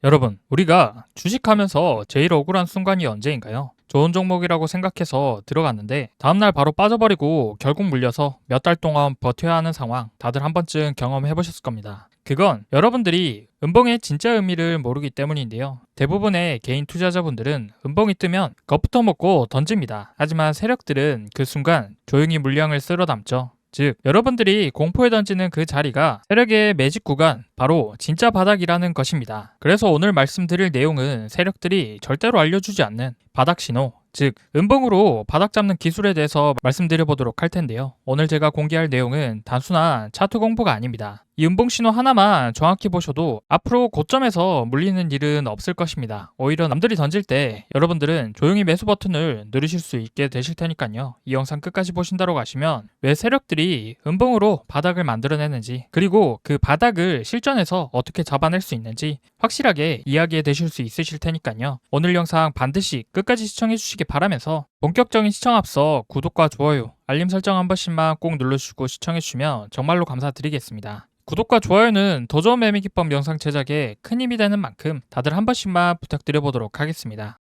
여러분, 우리가 주식하면서 제일 억울한 순간이 언제인가요? 좋은 종목이라고 생각해서 들어갔는데 다음날 바로 빠져버리고 결국 물려서 몇 달 동안 버텨야 하는 상황 다들 한 번쯤 경험해 보셨을 겁니다. 그건 여러분들이 은봉의 진짜 의미를 모르기 때문인데요. 대부분의 개인 투자자분들은 은봉이 뜨면 겁부터 먹고 던집니다. 하지만 세력들은 그 순간 조용히 물량을 쓸어 담죠. 즉, 여러분들이 공포에 던지는 그 자리가 세력의 매직 구간, 바로 진짜 바닥이라는 것입니다. 그래서 오늘 말씀드릴 내용은 세력들이 절대로 알려주지 않는 바닥 신호, 즉 은봉으로 바닥 잡는 기술에 대해서 말씀드려 보도록 할 텐데요. 오늘 제가 공개할 내용은 단순한 차트 공부가 아닙니다. 이 은봉 신호 하나만 정확히 보셔도 앞으로 고점에서 물리는 일은 없을 것입니다. 오히려 남들이 던질 때 여러분들은 조용히 매수 버튼을 누르실 수 있게 되실 테니까요. 이 영상 끝까지 보신다고 하시면 왜 세력들이 은봉으로 바닥을 만들어내는지, 그리고 그 바닥을 실전에서 어떻게 잡아낼 수 있는지 확실하게 이야기해 되실 수 있으실 테니까요. 오늘 영상 반드시 끝까지 시청해 주시기 바라면서 본격적인 시청 앞서 구독과 좋아요, 알림 설정 한 번씩만 꼭 눌러주시고 시청해 주시면 정말로 감사드리겠습니다. 구독과 좋아요는 더 좋은 매매 기법 영상 제작에 큰 힘이 되는 만큼 다들 한 번씩만 부탁드려 보도록 하겠습니다.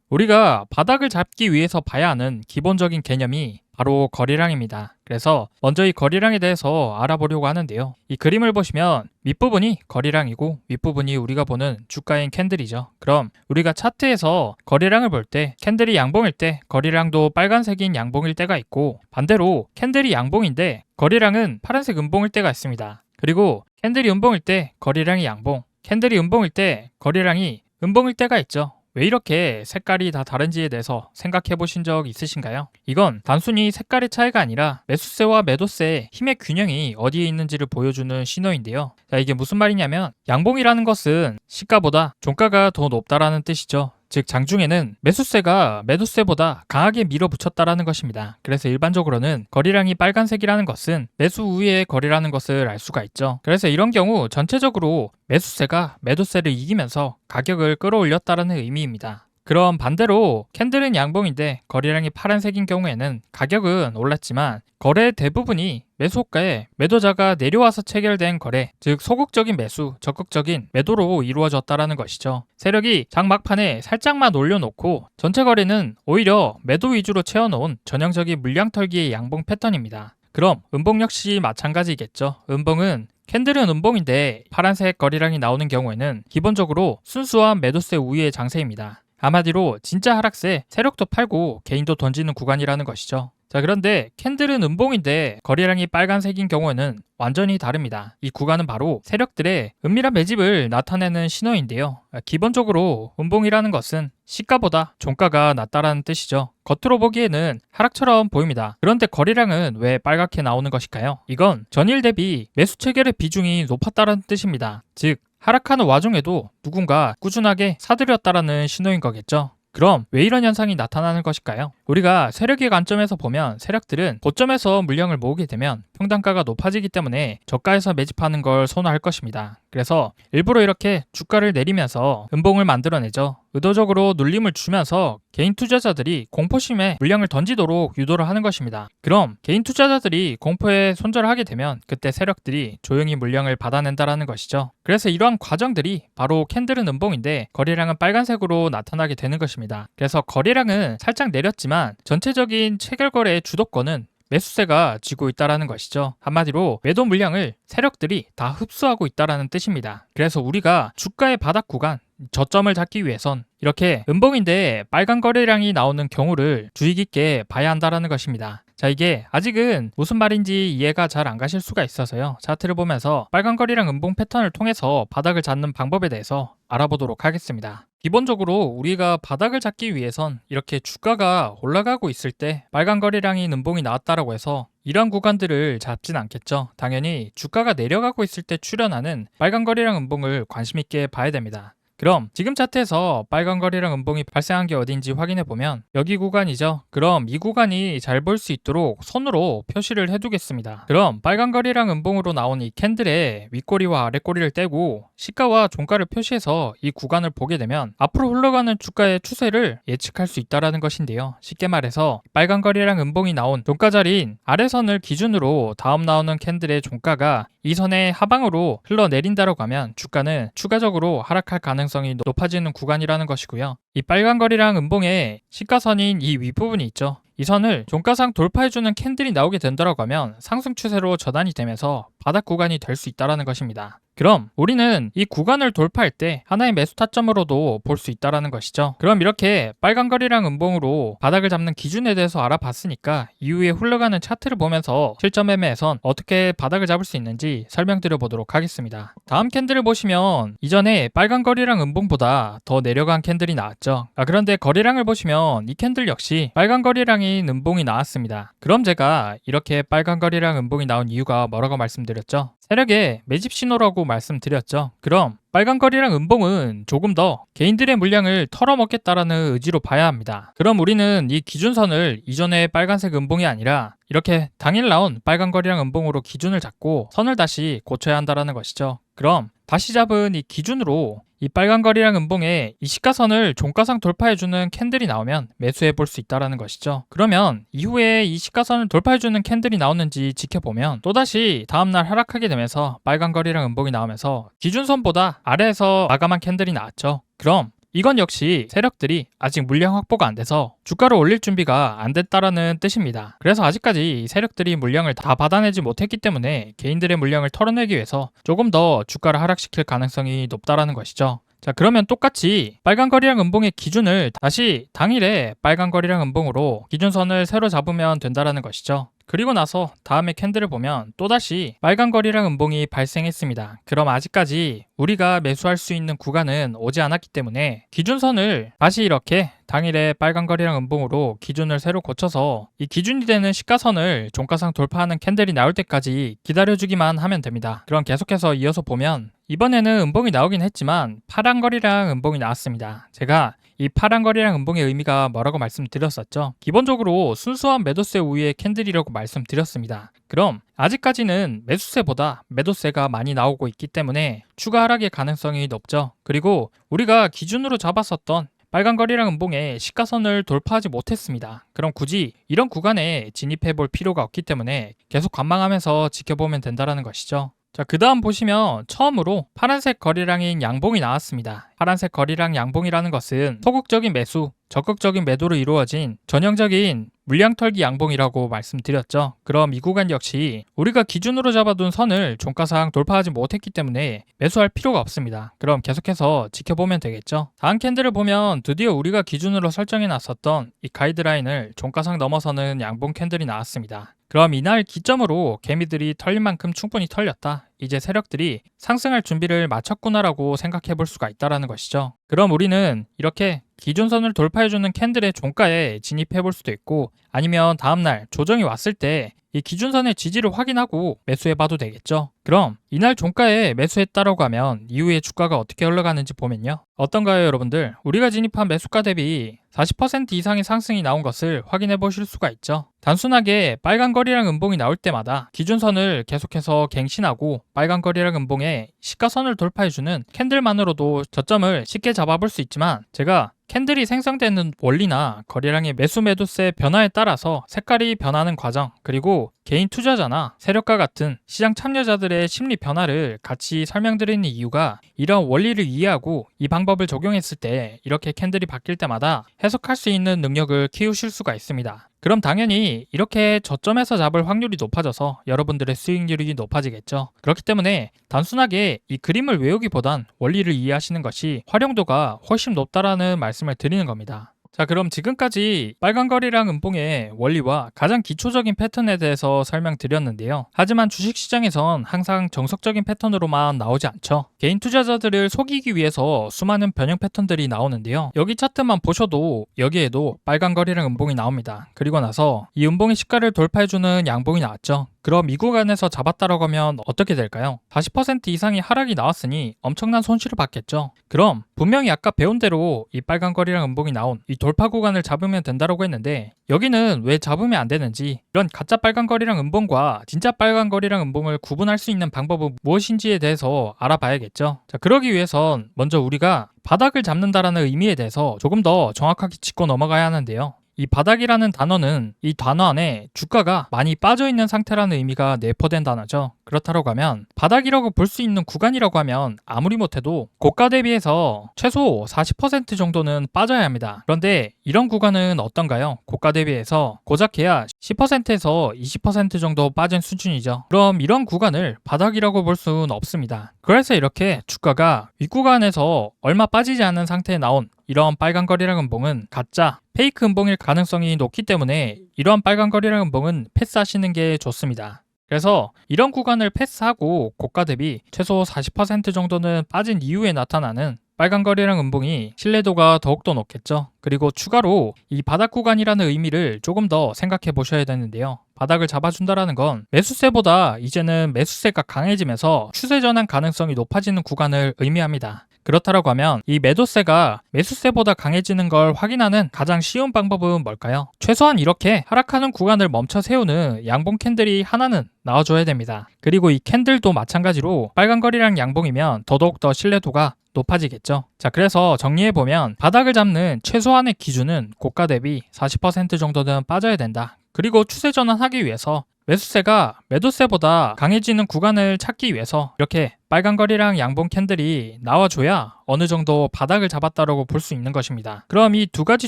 우리가 바닥을 잡기 위해서 봐야 하는 기본적인 개념이 바로 거래량입니다. 그래서 먼저 이 거래량에 대해서 알아보려고 하는데요. 이 그림을 보시면 밑부분이 거래량이고 윗부분이 우리가 보는 주가인 캔들이죠. 그럼 우리가 차트에서 거래량을 볼 때 캔들이 양봉일 때 거래량도 빨간색인 양봉일 때가 있고, 반대로 캔들이 양봉인데 거래량은 파란색 음봉일 때가 있습니다. 그리고 캔들이 음봉일 때 거래량이 양봉, 캔들이 음봉일 때 거래량이 음봉일 때가 있죠. 왜 이렇게 색깔이 다 다른지에 대해서 생각해 보신 적 있으신가요? 이건 단순히 색깔의 차이가 아니라 매수세와 매도세의 힘의 균형이 어디에 있는지를 보여주는 신호인데요. 자, 이게 무슨 말이냐면 양봉이라는 것은 시가보다 종가가 더 높다라는 뜻이죠. 즉 장중에는 매수세가 매도세보다 강하게 밀어붙였다라는 것입니다. 그래서 일반적으로는 거래량이 빨간색이라는 것은 매수 우위의 거래라는 것을 알 수가 있죠. 그래서 이런 경우 전체적으로 매수세가 매도세를 이기면서 가격을 끌어올렸다는 의미입니다. 그럼 반대로 캔들은 양봉인데 거래량이 파란색인 경우에는 가격은 올랐지만 거래의 대부분이 매수호가에 매도자가 내려와서 체결된 거래, 즉 소극적인 매수, 적극적인 매도로 이루어졌다라는 것이죠. 세력이 장 막판에 살짝만 올려놓고 전체 거래는 오히려 매도 위주로 채워놓은 전형적인 물량 털기의 양봉 패턴입니다. 그럼 음봉 역시 마찬가지겠죠. 음봉은 캔들은 음봉인데 파란색 거래량이 나오는 경우에는 기본적으로 순수한 매도세 우위의 장세입니다. 한마디로 진짜 하락세, 세력도 팔고 개인도 던지는 구간이라는 것이죠. 자, 그런데 캔들은 음봉인데 거래량이 빨간색인 경우에는 완전히 다릅니다. 이 구간은 바로 세력들의 은밀한 매집을 나타내는 신호인데요. 기본적으로 음봉이라는 것은 시가보다 종가가 낮다라는 뜻이죠. 겉으로 보기에는 하락처럼 보입니다. 그런데 거래량은 왜 빨갛게 나오는 것일까요? 이건 전일 대비 매수 체결의 비중이 높았다는 뜻입니다. 즉 하락하는 와중에도 누군가 꾸준하게 사들였다라는 신호인 거겠죠. 그럼 왜 이런 현상이 나타나는 것일까요? 우리가 세력의 관점에서 보면 세력들은 고점에서 물량을 모으게 되면 평단가가 높아지기 때문에 저가에서 매집하는 걸 선호할 것입니다. 그래서 일부러 이렇게 주가를 내리면서 음봉을 만들어내죠. 의도적으로 눌림을 주면서 개인 투자자들이 공포심에 물량을 던지도록 유도를 하는 것입니다. 그럼 개인 투자자들이 공포에 손절하게 되면 그때 세력들이 조용히 물량을 받아낸다라는 것이죠. 그래서 이러한 과정들이 바로 캔들은 음봉인데 거래량은 빨간색으로 나타나게 되는 것입니다. 그래서 거래량은 살짝 내렸지만 전체적인 체결 거래의 주도권은 매수세가 쥐고 있다라는 것이죠. 한마디로 매도 물량을 세력들이 다 흡수하고 있다라는 뜻입니다. 그래서 우리가 주가의 바닥 구간, 저점을 잡기 위해선 이렇게 음봉인데 빨간 거래량이 나오는 경우를 주의 깊게 봐야 한다라는 것입니다. 자, 이게 아직은 무슨 말인지 이해가 잘 안 가실 수가 있어서요. 차트를 보면서 빨간 거래량 음봉 패턴을 통해서 바닥을 잡는 방법에 대해서 알아보도록 하겠습니다. 기본적으로 우리가 바닥을 잡기 위해선 이렇게 주가가 올라가고 있을 때 빨간 거래량인 음봉이 나왔다라고 해서 이러한 구간들을 잡진 않겠죠. 당연히 주가가 내려가고 있을 때 출현하는 빨간 거래량 음봉을 관심 있게 봐야 됩니다. 그럼 지금 차트에서 빨간 거래량 음봉이 발생한 게 어딘지 확인해 보면 여기 구간이죠. 그럼 이 구간이 잘 보일 수 있도록 손으로 표시를 해두겠습니다. 그럼 빨간 거래량 음봉으로 나온 이 캔들의 윗꼬리와 아랫꼬리를 떼고 시가와 종가를 표시해서 이 구간을 보게 되면 앞으로 흘러가는 주가의 추세를 예측할 수 있다는 것인데요. 쉽게 말해서 빨간 거래량 음봉이 나온 종가 자리인 아래선을 기준으로 다음 나오는 캔들의 종가가 이 선의 하방으로 흘러내린다라고 하면 주가는 추가적으로 하락할 가능성이 높아지는 구간이라는 것이고요. 이 빨간 거리랑 음봉의 시가선인 이 윗부분이 있죠. 이 선을 종가상 돌파해주는 캔들이 나오게 된다라고 하면 상승 추세로 전환이 되면서 바닥 구간이 될 수 있다는 것입니다. 그럼 우리는 이 구간을 돌파할 때 하나의 매수 타점으로도 볼 수 있다는 것이죠. 그럼 이렇게 빨간 거리랑 음봉으로 바닥을 잡는 기준에 대해서 알아봤으니까 이후에 흘러가는 차트를 보면서 실전 매매에선 어떻게 바닥을 잡을 수 있는지 설명드려 보도록 하겠습니다. 다음 캔들을 보시면 이전에 빨간 거리랑 음봉보다 더 내려간 캔들이 나왔죠. 그런데 거리량을 보시면 이 캔들 역시 빨간 거리랑인 음봉이 나왔습니다. 그럼 제가 이렇게 빨간 거리랑 음봉이 나온 이유가 뭐라고 말씀드렸죠? 세력의 매집 신호라고 말씀드렸죠. 그럼 빨간 거리랑 음봉은 조금 더 개인들의 물량을 털어먹겠다라는 의지로 봐야 합니다. 그럼 우리는 이 기준선을 이전의 빨간색 음봉이 아니라 이렇게 당일 나온 빨간 거리랑 음봉으로 기준을 잡고 선을 다시 고쳐야 한다는 것이죠. 그럼 다시 잡은 이 기준으로 이 빨간 거리랑 음봉에 이 시가선을 종가상 돌파해주는 캔들이 나오면 매수해 볼 수 있다는 것이죠. 그러면 이후에 이 시가선을 돌파해주는 캔들이 나오는지 지켜보면 또다시 다음날 하락하게 되면서 빨간 거리랑 음봉이 나오면서 기준선보다 아래에서 마감한 캔들이 나왔죠. 그럼 이건 역시 세력들이 아직 물량 확보가 안 돼서 주가를 올릴 준비가 안 됐다라는 뜻입니다. 그래서 아직까지 세력들이 물량을 다 받아내지 못했기 때문에 개인들의 물량을 털어내기 위해서 조금 더 주가를 하락시킬 가능성이 높다라는 것이죠. 자, 그러면 똑같이 빨간 거리랑 음봉의 기준을 다시 당일에 빨간 거리랑 음봉으로 기준선을 새로 잡으면 된다라는 것이죠. 그리고 나서 다음에 캔들을 보면 또다시 빨간 거리랑 음봉이 발생했습니다. 그럼 아직까지 우리가 매수할 수 있는 구간은 오지 않았기 때문에 기준선을 다시 이렇게 당일에 빨간 거리랑 음봉으로 기준을 새로 고쳐서 이 기준이 되는 시가선을 종가상 돌파하는 캔들이 나올 때까지 기다려주기만 하면 됩니다. 그럼 계속해서 이어서 보면 이번에는 음봉이 나오긴 했지만 파란 거리랑 음봉이 나왔습니다. 제가 이 파란 거리랑 음봉의 의미가 뭐라고 말씀드렸었죠. 기본적으로 순수한 매도세 우위의 캔들이라고 말씀드렸습니다. 그럼 아직까지는 매수세보다 매도세가 많이 나오고 있기 때문에 추가 하락의 가능성이 높죠. 그리고 우리가 기준으로 잡았었던 빨간 거리랑 음봉의 시가선을 돌파하지 못했습니다. 그럼 굳이 이런 구간에 진입해 볼 필요가 없기 때문에 계속 관망하면서 지켜보면 된다는 것이죠. 자, 그 다음 보시면 처음으로 파란색 거리량인 양봉이 나왔습니다. 파란색 거리량 양봉이라는 것은 소극적인 매수, 적극적인 매도로 이루어진 전형적인 물량 털기 양봉이라고 말씀드렸죠. 그럼 이 구간 역시 우리가 기준으로 잡아둔 선을 종가상 돌파하지 못했기 때문에 매수할 필요가 없습니다. 그럼 계속해서 지켜보면 되겠죠. 다음 캔들을 보면 드디어 우리가 기준으로 설정해 놨었던 이 가이드라인을 종가상 넘어서는 양봉 캔들이 나왔습니다. 그럼 이날 기점으로 개미들이 털린 만큼 충분히 털렸다. 이제 세력들이 상승할 준비를 마쳤구나라고 생각해 볼 수가 있다는 것이죠. 그럼 우리는 이렇게 기준선을 돌파해주는 캔들의 종가에 진입해 볼 수도 있고 아니면 다음날 조정이 왔을 때 이 기준선의 지지를 확인하고 매수해봐도 되겠죠. 그럼 이날 종가에 매수했다라고 하면 이후에 주가가 어떻게 흘러가는지 보면요. 어떤가요, 여러분들? 우리가 진입한 매수가 대비 40% 이상의 상승이 나온 것을 확인해 보실 수가 있죠. 단순하게 빨간 거리랑 음봉이 나올 때마다 기준선을 계속해서 갱신하고 빨간 거리랑 음봉에 시가선을 돌파해주는 캔들만으로도 저점을 쉽게 잡아볼 수 있지만 제가 캔들이 생성되는 원리나 거래량의 매수 매도세 변화에 따라서 색깔이 변하는 과정 그리고 개인 투자자나 세력과 같은 시장 참여자들의 심리 변화를 같이 설명드리는 이유가 이런 원리를 이해하고 이 방법을 적용했을 때 이렇게 캔들이 바뀔 때마다 해석할 수 있는 능력을 키우실 수가 있습니다. 그럼 당연히 이렇게 저점에서 잡을 확률이 높아져서 여러분들의 수익률이 높아지겠죠. 그렇기 때문에 단순하게 이 그림을 외우기보단 원리를 이해하시는 것이 활용도가 훨씬 높다라는 말씀을 드리는 겁니다. 자, 그럼 지금까지 빨간 거리랑 음봉의 원리와 가장 기초적인 패턴에 대해서 설명드렸는데요. 하지만 주식시장에선 항상 정석적인 패턴으로만 나오지 않죠. 개인 투자자들을 속이기 위해서 수많은 변형 패턴들이 나오는데요. 여기 차트만 보셔도 여기에도 빨간 거리랑 음봉이 나옵니다. 그리고 나서 이 음봉의 시가를 돌파해주는 양봉이 나왔죠. 그럼 이 구간에서 잡았다라고 하면 어떻게 될까요? 40% 이상의 하락이 나왔으니 엄청난 손실을 받겠죠. 그럼 분명히 아까 배운 대로 이 빨간 거리랑 음봉이 나온 이 돌파 구간을 잡으면 된다라고 했는데 여기는 왜 잡으면 안 되는지 이런 가짜 빨간 거리랑 음봉과 진짜 빨간 거리랑 음봉을 구분할 수 있는 방법은 무엇인지에 대해서 알아봐야겠죠. 자, 그러기 위해선 먼저 우리가 바닥을 잡는다라는 의미에 대해서 조금 더 정확하게 짚고 넘어가야 하는데요. 이 바닥이라는 단어는 이 단어 안에 주가가 많이 빠져 있는 상태라는 의미가 내포된 단어죠. 그렇다고 하면 바닥이라고 볼 수 있는 구간이라고 하면 아무리 못해도 고가 대비해서 최소 40% 정도는 빠져야 합니다. 그런데 이런 구간은 어떤가요? 고가 대비해서 고작해야 10%에서 20% 정도 빠진 수준이죠. 그럼 이런 구간을 바닥이라고 볼 수는 없습니다. 그래서 이렇게 주가가 윗구간에서 얼마 빠지지 않은 상태에 나온 이런 빨간 거래량 음봉은 가짜, 페이크 음봉일 가능성이 높기 때문에 이러한 빨간 거래량 음봉은 패스하시는 게 좋습니다. 그래서 이런 구간을 패스하고 고가 대비 최소 40% 정도는 빠진 이후에 나타나는 빨간 거래량 음봉이 신뢰도가 더욱더 높겠죠. 그리고 추가로 이 바닥 구간이라는 의미를 조금 더 생각해 보셔야 되는데요. 바닥을 잡아준다라는 건 매수세보다 이제는 매수세가 강해지면서 추세 전환 가능성이 높아지는 구간을 의미합니다. 그렇다고 하면 이 매도세가 매수세보다 강해지는 걸 확인하는 가장 쉬운 방법은 뭘까요? 최소한 이렇게 하락하는 구간을 멈춰 세우는 양봉 캔들이 하나는 나와줘야 됩니다. 그리고 이 캔들도 마찬가지로 빨간 거리랑 양봉이면 더더욱 더 신뢰도가 높아지겠죠. 자, 그래서 정리해보면 바닥을 잡는 최소한의 기준은 고가 대비 40% 정도는 빠져야 된다. 그리고 추세 전환하기 위해서 매수세가 매도세보다 강해지는 구간을 찾기 위해서 이렇게 빨간 거리랑 양봉 캔들이 나와줘야 어느 정도 바닥을 잡았다고 볼 수 있는 것입니다. 그럼 이 두 가지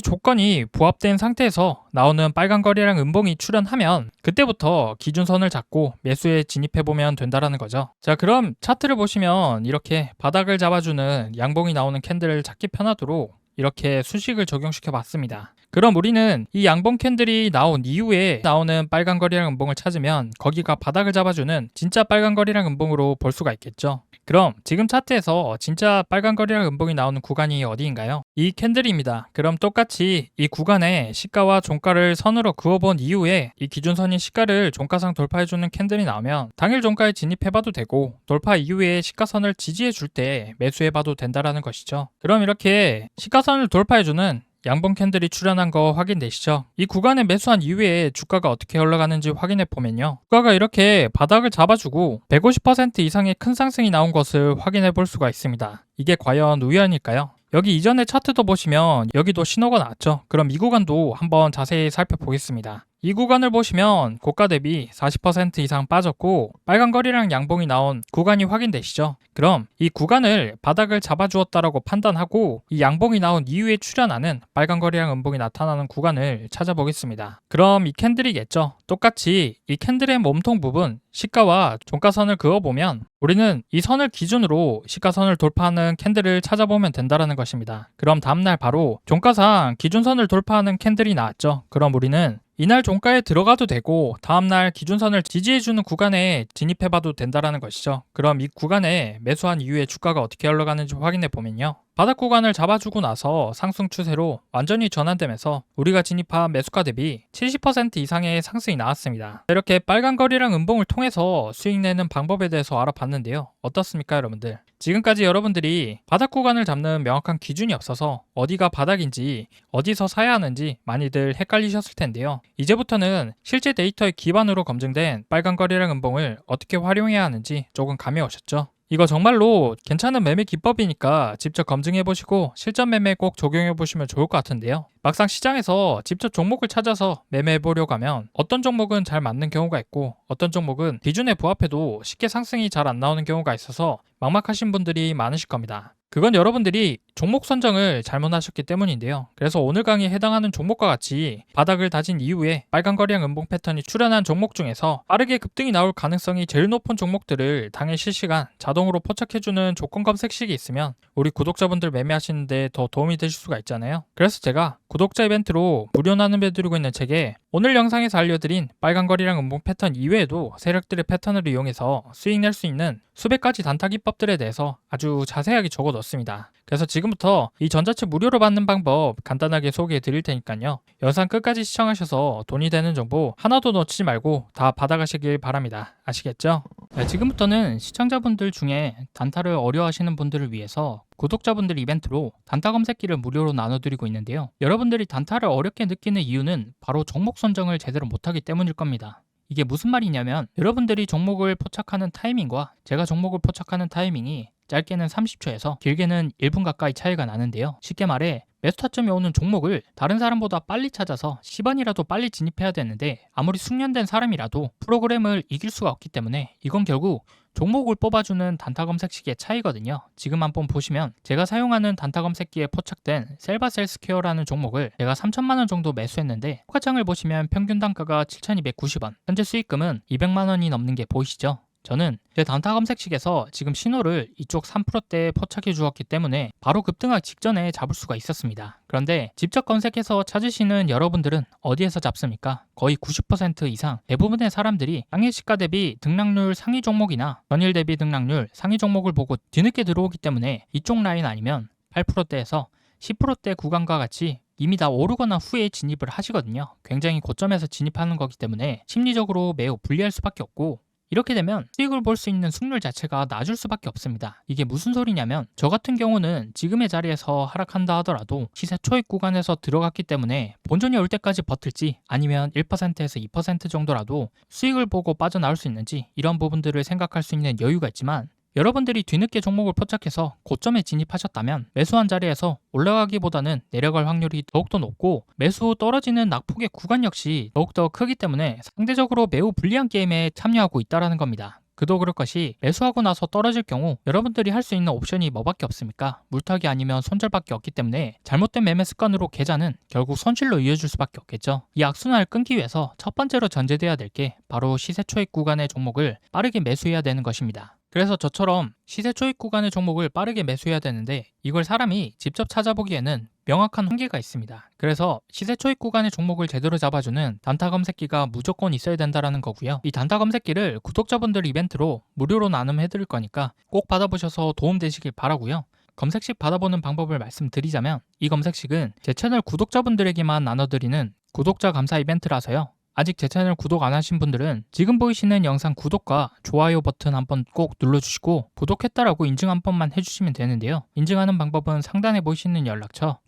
조건이 부합된 상태에서 나오는 빨간 거리랑 음봉이 출현하면 그때부터 기준선을 잡고 매수에 진입해보면 된다라는 거죠. 자, 그럼 차트를 보시면 이렇게 바닥을 잡아주는 양봉이 나오는 캔들을 찾기 편하도록 이렇게 수식을 적용시켜 봤습니다. 그럼 우리는 이 양봉 캔들이 나온 이후에 나오는 빨간 거리랑 음봉을 찾으면 거기가 바닥을 잡아주는 진짜 빨간 거리랑 음봉으로 볼 수가 있겠죠. 그럼 지금 차트에서 진짜 빨간 거리랑 음봉이 나오는 구간이 어디인가요? 이 캔들입니다. 그럼 똑같이 이 구간에 시가와 종가를 선으로 그어본 이후에 이 기준선인 시가를 종가상 돌파해주는 캔들이 나오면 당일 종가에 진입해봐도 되고 돌파 이후에 시가선을 지지해줄 때 매수해봐도 된다라는 것이죠. 그럼 이렇게 시가선을 돌파해주는 양봉 캔들이 출현한 거 확인되시죠? 이 구간에 매수한 이후에 주가가 어떻게 흘러가는지 확인해 보면요. 주가가 이렇게 바닥을 잡아주고 150% 이상의 큰 상승이 나온 것을 확인해 볼 수가 있습니다. 이게 과연 우연일까요? 여기 이전의 차트도 보시면 여기도 신호가 나왔죠. 그럼 이 구간도 한번 자세히 살펴보겠습니다. 이 구간을 보시면 고가 대비 40% 이상 빠졌고 빨간 거리랑 양봉이 나온 구간이 확인되시죠? 그럼 이 구간을 바닥을 잡아주었다라고 판단하고 이 양봉이 나온 이후에 출현하는 빨간 거리랑 음봉이 나타나는 구간을 찾아보겠습니다. 그럼 이 캔들이겠죠? 똑같이 이 캔들의 몸통 부분 시가와 종가선을 그어보면 우리는 이 선을 기준으로 시가선을 돌파하는 캔들을 찾아보면 된다는 것입니다. 그럼 다음날 바로 종가상 기준선을 돌파하는 캔들이 나왔죠. 그럼 우리는 이날 종가에 들어가도 되고 다음날 기준선을 지지해주는 구간에 진입해봐도 된다는 것이죠. 그럼 이 구간에 매수한 이후에 주가가 어떻게 흘러가는지 확인해 보면요. 바닥 구간을 잡아주고 나서 상승 추세로 완전히 전환되면서 우리가 진입한 매수가 대비 70% 이상의 상승이 나왔습니다. 이렇게 빨간 거리랑 음봉을 통해서 수익 내는 방법에 대해서 알아봤는데요. 어떻습니까, 여러분들? 지금까지 여러분들이 바닥 구간을 잡는 명확한 기준이 없어서 어디가 바닥인지 어디서 사야 하는지 많이들 헷갈리셨을 텐데요. 이제부터는 실제 데이터에 기반으로 검증된 빨간 거리랑 음봉을 어떻게 활용해야 하는지 조금 감이 오셨죠? 이거 정말로 괜찮은 매매 기법이니까 직접 검증해보시고 실전 매매에 꼭 적용해보시면 좋을 것 같은데요. 막상 시장에서 직접 종목을 찾아서 매매해보려고 하면 어떤 종목은 잘 맞는 경우가 있고 어떤 종목은 기준에 부합해도 쉽게 상승이 잘 안 나오는 경우가 있어서 막막하신 분들이 많으실 겁니다. 그건 여러분들이 종목 선정을 잘못하셨기 때문인데요. 그래서 오늘 강의에 해당하는 종목과 같이 바닥을 다진 이후에 빨간 거리랑 음봉 패턴이 출현한 종목 중에서 빠르게 급등이 나올 가능성이 제일 높은 종목들을 당일 실시간 자동으로 포착해주는 조건 검색식이 있으면 우리 구독자분들 매매하시는데 더 도움이 되실 수가 있잖아요. 그래서 제가 구독자 이벤트로 무료 나눔해드리고 있는 책에 오늘 영상에서 알려드린 빨간 거리랑 음봉 패턴 이외에도 세력들의 패턴을 이용해서 수익 낼 수 있는 수백 가지 단타 기법들에 대해서 아주 자세하게 적어뒀습니다. 그래서 지금부터 이 전자책 무료로 받는 방법 간단하게 소개해 드릴 테니까요. 영상 끝까지 시청하셔서 돈이 되는 정보 하나도 놓치지 말고 다 받아가시길 바랍니다. 아시겠죠? 네, 지금부터는 시청자분들 중에 단타를 어려워하시는 분들을 위해서 구독자분들 이벤트로 단타 검색기를 무료로 나눠드리고 있는데요. 여러분들이 단타를 어렵게 느끼는 이유는 바로 종목 선정을 제대로 못하기 때문일 겁니다. 이게 무슨 말이냐면 여러분들이 종목을 포착하는 타이밍과 제가 종목을 포착하는 타이밍이 짧게는 30초에서 길게는 1분 가까이 차이가 나는데요. 쉽게 말해 매수 타점이 오는 종목을 다른 사람보다 빨리 찾아서 10원이라도 빨리 진입해야 되는데 아무리 숙련된 사람이라도 프로그램을 이길 수가 없기 때문에 이건 결국 종목을 뽑아주는 단타 검색식의 차이거든요. 지금 한번 보시면 제가 사용하는 단타 검색기에 포착된 셀바셀스퀘어라는 종목을 제가 3천만 원 정도 매수했는데 호가창을 보시면 평균 단가가 7,290원, 현재 수익금은 200만 원이 넘는 게 보이시죠? 저는 제 단타 검색식에서 지금 신호를 이쪽 3%대에 포착해 주었기 때문에 바로 급등하기 직전에 잡을 수가 있었습니다. 그런데 직접 검색해서 찾으시는 여러분들은 어디에서 잡습니까? 거의 90% 이상 대부분의 사람들이 당일 시가 대비 등락률 상위 종목이나 전일 대비 등락률 상위 종목을 보고 뒤늦게 들어오기 때문에 이쪽 라인 아니면 8%대에서 10%대 구간과 같이 이미 다 오르거나 후에 진입을 하시거든요. 굉장히 고점에서 진입하는 거기 때문에 심리적으로 매우 불리할 수밖에 없고 이렇게 되면 수익을 볼 수 있는 승률 자체가 낮을 수밖에 없습니다. 이게 무슨 소리냐면 저 같은 경우는 지금의 자리에서 하락한다 하더라도 시세 초입 구간에서 들어갔기 때문에 본전이 올 때까지 버틸지 아니면 1%에서 2% 정도라도 수익을 보고 빠져나올 수 있는지 이런 부분들을 생각할 수 있는 여유가 있지만 여러분들이 뒤늦게 종목을 포착해서 고점에 진입하셨다면 매수한 자리에서 올라가기보다는 내려갈 확률이 더욱더 높고 매수 후 떨어지는 낙폭의 구간 역시 더욱더 크기 때문에 상대적으로 매우 불리한 게임에 참여하고 있다는 겁니다. 그도 그럴 것이 매수하고 나서 떨어질 경우 여러분들이 할 수 있는 옵션이 뭐밖에 없습니까? 물타기 아니면 손절밖에 없기 때문에 잘못된 매매 습관으로 계좌는 결국 손실로 이어질 수밖에 없겠죠. 이 악순환을 끊기 위해서 첫 번째로 전제돼야 될 게 바로 시세 초입 구간의 종목을 빠르게 매수해야 되는 것입니다. 그래서 저처럼 시세 초입 구간의 종목을 빠르게 매수해야 되는데 이걸 사람이 직접 찾아보기에는 명확한 한계가 있습니다. 그래서 시세 초입 구간의 종목을 제대로 잡아주는 단타 검색기가 무조건 있어야 된다는 거고요. 이 단타 검색기를 구독자분들 이벤트로 무료로 나눔해드릴 거니까 꼭 받아보셔서 도움되시길 바라고요. 검색식 받아보는 방법을 말씀드리자면 이 검색식은 제 채널 구독자분들에게만 나눠드리는 구독자 감사 이벤트라서요. 아직 제 채널 구독 안 하신 분들은 지금 보이시는 영상 구독과 좋아요 버튼 한번 꼭 눌러주시고 구독했다라고 인증 한 번만 해주시면 되는데요. 인증하는 방법은 상단에 보이시는 연락처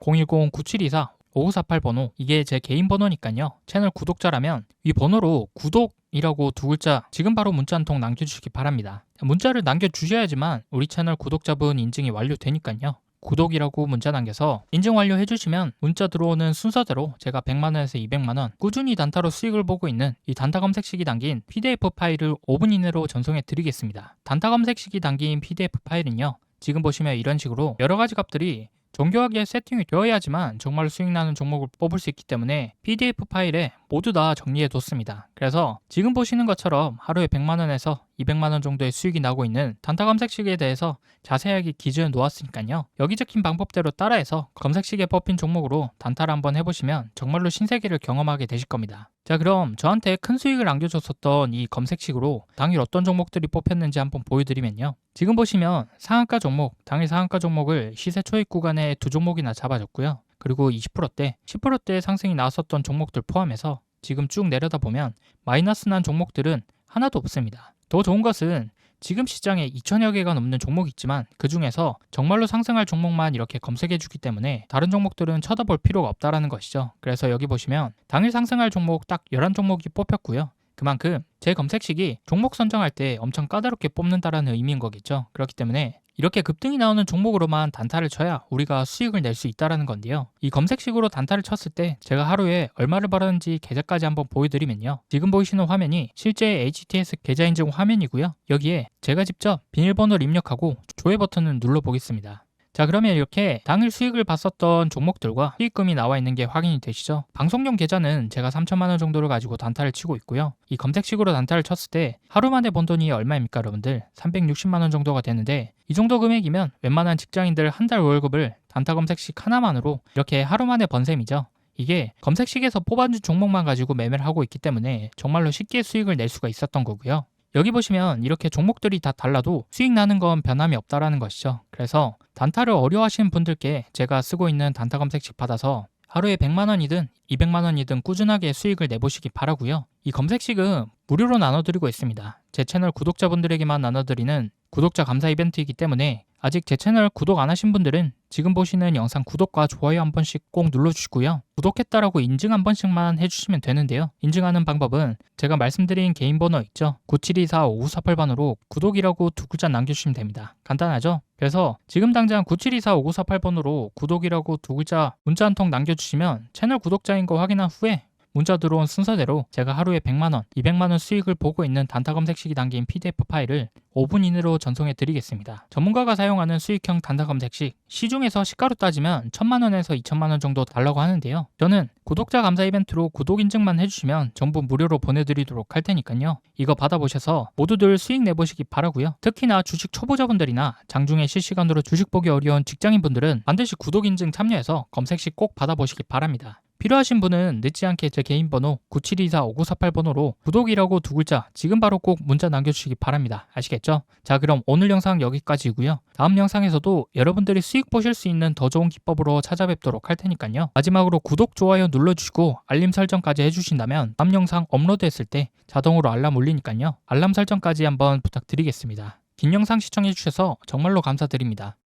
010-9724-5948번호 이게 제 개인 번호니까요. 채널 구독자라면 이 번호로 구독이라고 두 글자 지금 바로 문자 한 통 남겨주시기 바랍니다. 문자를 남겨주셔야지만 우리 채널 구독자분 인증이 완료되니까요. 구독이라고 문자 남겨서 인증 완료해주시면 문자 들어오는 순서대로 제가 100만원에서 200만원 꾸준히 단타로 수익을 보고 있는 이 단타 검색식이 담긴 PDF 파일을 5분 이내로 전송해 드리겠습니다. 단타 검색식이 담긴 PDF 파일은요. 지금 보시면 이런 식으로 여러가지 값들이 정교하게 세팅이 되어야지만 정말로 수익 나는 종목을 뽑을 수 있기 때문에 PDF 파일에 모두 다 정리해 뒀습니다. 그래서 지금 보시는 것처럼 하루에 100만원에서 200만원 정도의 수익이 나고 있는 단타 검색식에 대해서 자세하게 기준을 놓았으니까요. 여기 적힌 방법대로 따라해서 검색식에 뽑힌 종목으로 단타를 한번 해보시면 정말로 신세계를 경험하게 되실 겁니다. 자, 그럼 저한테 큰 수익을 안겨줬었던 이 검색식으로 당일 어떤 종목들이 뽑혔는지 한번 보여드리면요. 지금 보시면 상한가 종목, 당일 상한가 종목을 시세 초입 구간에 두 종목이나 잡아줬고요. 그리고 20%대, 10%대 상승이 나왔었던 종목들 포함해서 지금 쭉 내려다 보면 마이너스 난 종목들은 하나도 없습니다. 더 좋은 것은 지금 시장에 2천여 개가 넘는 종목이 있지만 그 중에서 정말로 상승할 종목만 이렇게 검색해주기 때문에 다른 종목들은 쳐다볼 필요가 없다라는 것이죠. 그래서 여기 보시면 당일 상승할 종목 딱 11종목이 뽑혔고요. 그만큼 제 검색식이 종목 선정할 때 엄청 까다롭게 뽑는다라는 의미인 거겠죠. 그렇기 때문에 이렇게 급등이 나오는 종목으로만 단타를 쳐야 우리가 수익을 낼 수 있다는 건데요. 이 검색식으로 단타를 쳤을 때 제가 하루에 얼마를 벌었는지 계좌까지 한번 보여드리면요. 지금 보이시는 화면이 실제 HTS 계좌 인증 화면이고요. 여기에 제가 직접 비밀번호를 입력하고 조회 버튼을 눌러보겠습니다. 자, 그러면 이렇게 당일 수익을 봤었던 종목들과 수익금이 나와 있는 게 확인이 되시죠? 방송용 계좌는 제가 3천만 원 정도를 가지고 단타를 치고 있고요. 이 검색식으로 단타를 쳤을 때 하루 만에 번 돈이 얼마입니까, 여러분들? 360만 원 정도가 되는데 이 정도 금액이면 웬만한 직장인들 한 달 월급을 단타 검색식 하나만으로 이렇게 하루 만에 번 셈이죠. 이게 검색식에서 뽑아준 종목만 가지고 매매를 하고 있기 때문에 정말로 쉽게 수익을 낼 수가 있었던 거고요. 여기 보시면 이렇게 종목들이 다 달라도 수익 나는 건 변함이 없다라는 것이죠. 그래서 단타를 어려워하시는 분들께 제가 쓰고 있는 단타 검색식 받아서 하루에 100만 원이든 200만 원이든 꾸준하게 수익을 내보시기 바라고요. 이 검색식은 무료로 나눠드리고 있습니다. 제 채널 구독자분들에게만 나눠드리는 구독자 감사 이벤트이기 때문에 아직 제 채널 구독 안 하신 분들은 지금 보시는 영상 구독과 좋아요 한 번씩 꼭 눌러주시고요. 구독했다라고 인증 한 번씩만 해주시면 되는데요. 인증하는 방법은 제가 말씀드린 개인 번호 있죠? 9724-5948번으로 구독이라고 두 글자 남겨주시면 됩니다. 간단하죠? 그래서 지금 당장 9724-5948번으로 구독이라고 두 글자 문자 한 통 남겨주시면 채널 구독자인 거 확인한 후에 문자 들어온 순서대로 제가 하루에 100만원, 200만원 수익을 보고 있는 단타 검색식이 담긴 PDF 파일을 5분 이내로 전송해 드리겠습니다. 전문가가 사용하는 수익형 단타 검색식, 시중에서 시가로 따지면 1000만원에서 2000만원 정도 달라고 하는데요. 저는 구독자 감사 이벤트로 구독 인증만 해주시면 전부 무료로 보내드리도록 할 테니까요. 이거 받아보셔서 모두들 수익 내보시기 바라고요. 특히나 주식 초보자분들이나 장중에 실시간으로 주식 보기 어려운 직장인분들은 반드시 구독 인증 참여해서 검색식 꼭 받아보시기 바랍니다. 필요하신 분은 늦지 않게 제 개인 번호 9724-5948번호로 구독이라고 두 글자 지금 바로 꼭 문자 남겨주시기 바랍니다. 아시겠죠? 자, 그럼 오늘 영상 여기까지고요. 다음 영상에서도 여러분들이 수익 보실 수 있는 더 좋은 기법으로 찾아뵙도록 할 테니까요. 마지막으로 구독, 좋아요 눌러주시고 알림 설정까지 해주신다면 다음 영상 업로드했을 때 자동으로 알람 울리니까요. 알람 설정까지 한번 부탁드리겠습니다. 긴 영상 시청해주셔서 정말로 감사드립니다.